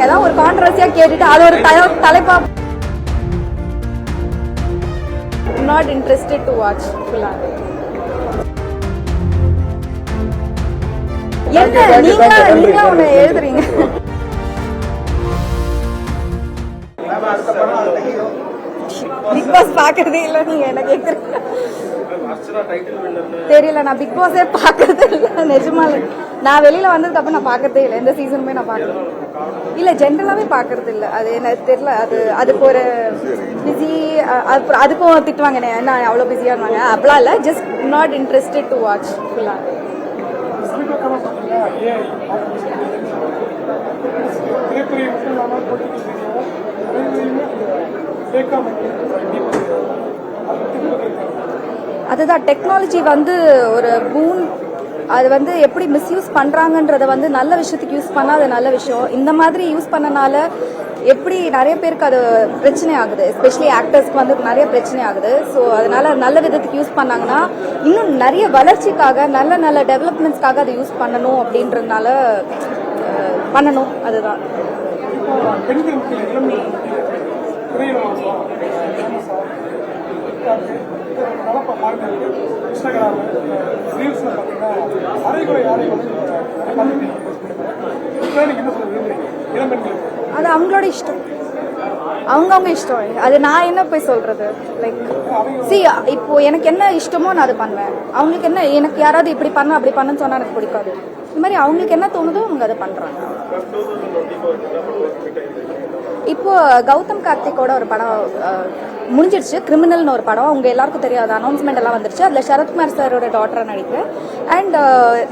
ஏதாவது ஒரு கான்ட்ரவர்சியா கேட்டுட்டு அது ஒரு தலைப்பா. நாட் இன்ட்ரெஸ்டட் டு வாட்ச் ஃபுல்லா. என்ன நீங்க ஒண்ணு எழுதுறீங்க? பிக் பாஸ் பாக்குறதே இல்ல, நீங்க என்ன கேக்குறீங்க? தெரியல, நான் பிக் பாஸே பாக்குறதே இல்ல நிஜமால. நான் வெளியில வந்ததுக்கு அப்புறம் நான் பாக்குறதே இல்லை, எந்த சீசனுமே நான் பாக்கல. இல்ல ஜென்ரலாவே பாக்குறது இல்ல, அது என்ன தெரியல. அதுக்கு ஒரு பிஸி, அதுக்கும் திட்டுவாங்க என்ன அவ்வளவு பிஸியா இருந்தாங்க அப்படிலாம் இல்ல. Just not interested to watch ஃபுல்லா. அதுதான் டெக்னாலஜி வந்து ஒரு பூன். அது வந்து எப்படி மிஸ்யூஸ் பண்றாங்கன்றத வந்து நல்ல விஷயத்துக்கு யூஸ் பண்ணா அது நல்ல விஷயம். இந்த மாதிரி யூஸ் பண்ணனால எப்படி நிறைய பேருக்கு அது பிரச்சனை ஆகுது, எஸ்பெஷலி ஆக்டர்ஸ்க்கு வந்து நிறைய பிரச்சனை ஆகுது. ஸோ அதனால நல்ல விதத்துக்கு யூஸ் பண்ணாங்கன்னா இன்னும் நிறைய வளர்ச்சிக்காக நல்ல நல்ல டெவலப்மெண்ட்ஸ்க்காக அதை யூஸ் பண்ணணும் அப்படின்றதுனால பண்ணணும். அதுதான். அது அவங்களோட இஷ்டம், அவங்க இஷ்டம். அது நான் என்ன போய் சொல்றது? லைக் இப்போ எனக்கு என்ன இஷ்டமோ நான் அதை பண்ணுவேன். அவங்களுக்கு என்ன, எனக்கு யாராவது இப்படி பண்ண அப்படி பண்ணுன்னு சொன்னா எனக்கு பிடிக்காது. இந்த மாதிரி அவங்களுக்கு என்ன தோணுதோ அவங்க அதை பண்றாங்க. இப்போ கௌதம் கார்த்திகோட ஒரு படம் முடிஞ்சிருச்சு, கிரிமினல்னு ஒரு படம். உங்க எல்லாருக்கும் தெரியாது, அனௌன்ஸ்மெண்ட் எல்லாம் வந்துருச்சு. அதுல சரத்குமார் சாரோட டாட்டரா நடிக்கிறேன். அண்ட்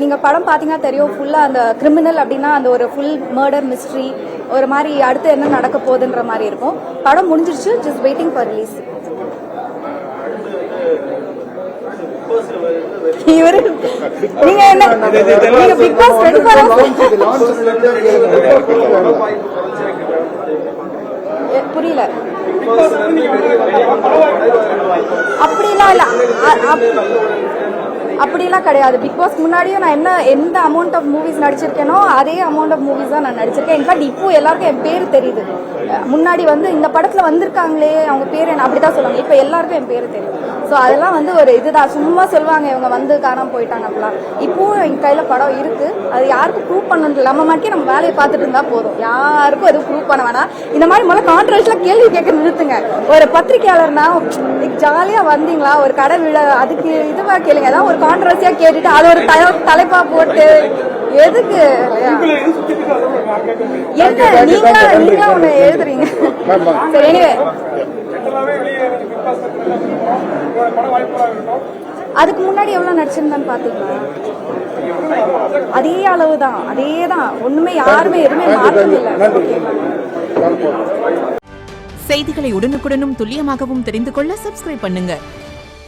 நீங்க படம் பாத்தீங்கன்னா தெரியும், ஃபுல்லா அந்த கிரிமினல் அப்படின்னா அந்த ஒரு ஃபுல் மர்டர் மிஸ்ட்ரி, ஒரு மாதிரி அடுத்து என்ன நடக்க போகுதுன்ற மாதிரி இருக்கும். படம் முடிஞ்சிருச்சு, ஜஸ்ட் வெயிட்டிங் ஃபார் ரிலீஸ். இவரு நீங்க என்ன, நீங்க பிக் பாஸ் புரியல. அப்படிலாம் இல்ல, அப்படிலாம் கிடையாது. பிக் பாஸ் முன்னாடியும் நான் எந்த அமௌண்ட் ஆஃப் மூவிஸ் நடிச்சிருக்கேனோ அதே அமௌண்ட் ஆஃப் மூவிஸ் தான் நான் நடிச்சிருக்கேன். இன்ஃபேக்ட் இப்போ எல்லாருக்கும் என் பேர் தெரியுது. முன்னாடி வந்து இந்த படத்துல வந்திருக்காங்களே அவங்க பேர் என்ன அப்படிதான் சொல்லுவாங்க. இப்ப எல்லாருக்கும் என் பேரு தெரியும். ஸோ அதெல்லாம் வந்து ஒரு இதுதான், சும்மா சொல்லுவாங்க இவங்க வந்து காணாம போயிட்டாங்க அப்படிலாம். இப்போ எங்க கையில படம் இருக்கு, அது யாருக்கும் ப்ரூவ் பண்ணணும். நம்ம மட்டும் நம்ம வேலையை பார்த்துட்டு இருந்தா போதும், யாருக்கும் எதுவும் ப்ரூவ் பண்ண வேணாம். இந்த மாதிரி முதல்ல கான்ட்ரவர்ஷியலா கேள்வி கேட்க நிறுத்துங்க. ஒரு பத்திரிகையாளர்னா ஜாலியா வந்தீங்களா, ஒரு கடை விழா, அதுக்கு இதுவா கேளுங்க. ஏதாவது ஒரு கான்ட்ரவர்சியா கேட்டுட்டு அது ஒரு தலைப்பா போட்டு எதுக்கு? என்ன நீங்க ஒண்ணு எழுதுறீங்க? சரி, எனிவே அதுக்கு முன்னாடி எவ்வளவு நடிச்சிருந்தான்னு பாத்தீங்களா? அதே அளவுதான், அதேதான். ஒண்ணுமே யாருமே எதுவுமே மாற்றம் இல்லை. செய்திகளை உடனுக்குடனும் துல்லியமாகவும் தெரிந்து கொள்ள சப்ஸ்கிரைப் பண்ணுங்க.